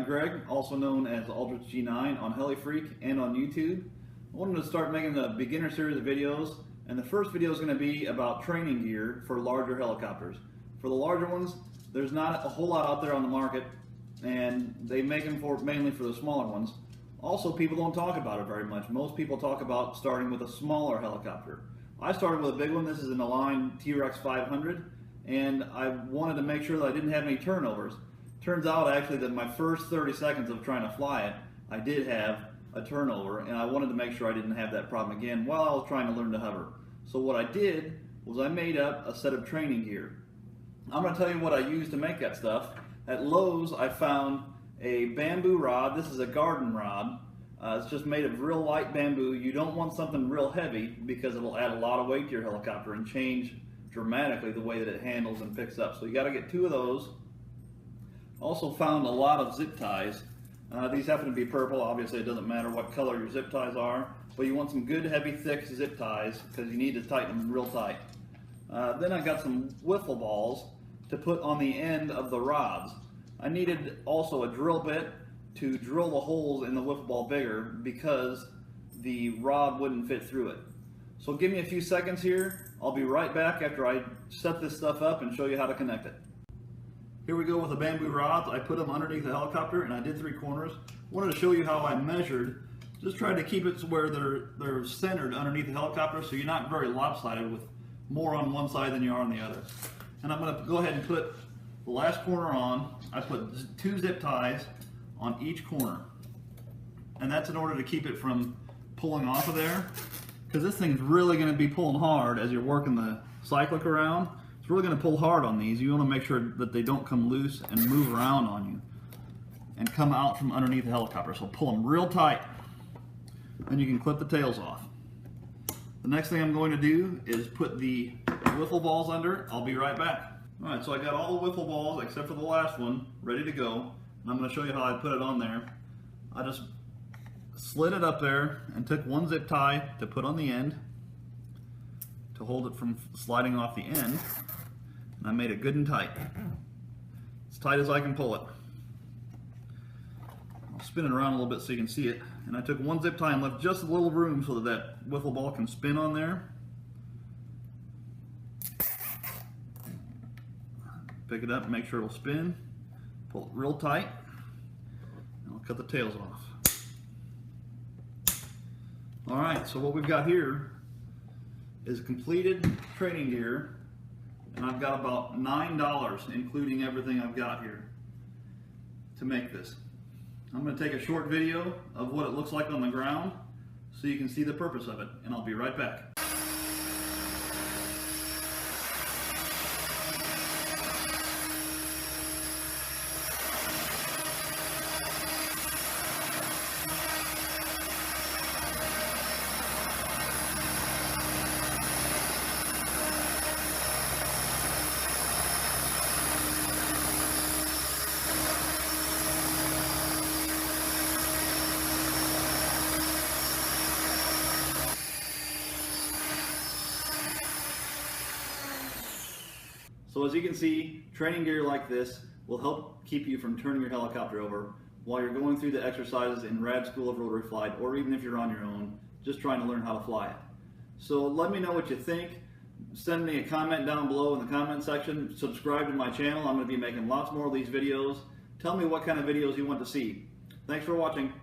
I'm Greg, also known as Aldrich G9 on HeliFreak and on YouTube. I wanted to start making a beginner series of videos, and the first video is going to be about training gear for larger helicopters. For the larger ones, there's not a whole lot out there on the market, and they make them mainly for the smaller ones. Also, people don't talk about it very much. Most people talk about starting with a smaller helicopter. I started with a big one. This is an Align Trex 500, and I wanted to make sure that I didn't have any turnovers. Turns out actually that my first 30 seconds of trying to fly it, I did have a turnover, and I wanted to make sure I didn't have that problem again while I was trying to learn to hover. So what I did was I made up a set of training gear. I'm going to tell you what I used to make that stuff. At Lowe's I found a bamboo rod. This is a garden rod. It's just made of real light bamboo. You don't want something real heavy because it'll add a lot of weight to your helicopter and change dramatically the way that it handles and picks up. So you got to get 2 of those. Also found a lot of zip ties. These happen to be purple. Obviously it doesn't matter what color your zip ties are, but you want some good heavy thick zip ties because you need to tighten them real tight. Then I got some wiffle balls to put on the end of the rods. I needed also a drill bit to drill the holes in the wiffle ball bigger because the rod wouldn't fit through it. So give me a few seconds here. I'll be right back after I set this stuff up and show you how to connect it. Here we go with the bamboo rods. I put them underneath the helicopter and I did 3 corners. Wanted to show you how I measured. Just tried to keep it to where they're centered underneath the helicopter so you're not very lopsided with more on one side than you are on the other. And I'm going to go ahead and put the last corner on. I put 2 zip ties on each corner. And that's in order to keep it from pulling off of there. Because this thing's really going to be pulling hard as you're working the cyclic around. It's really going to pull hard on these. You want to make sure that they don't come loose and move around on you and come out from underneath the helicopter. So pull them real tight. Then you can clip the tails off. The next thing I'm going to do is put the wiffle balls under. I'll be right back. Alright, so I got all the wiffle balls except for the last one ready to go. And I'm going to show you how I put it on there. I just slid it up there and took 1 zip tie to put on the end to hold it from sliding off the end. And I made it good and tight. As tight as I can pull it. I'll spin it around a little bit so you can see it. And I took 1 zip tie and left just a little room so that that wiffle ball can spin on there. Pick it up and make sure it'll spin. Pull it real tight. And I'll cut the tails off. Alright, so what we've got here is completed training gear, and I've got about $9, including everything I've got here, to make this. I'm going to take a short video of what it looks like on the ground so you can see the purpose of it, and I'll be right back. So as you can see, training gear like this will help keep you from turning your helicopter over while you're going through the exercises in Rad School of Rotary Flight, or even if you're on your own, just trying to learn how to fly it. So let me know what you think. Send me a comment down below in the comment section. Subscribe to my channel. I'm going to be making lots more of these videos. Tell me what kind of videos you want to see. Thanks for watching.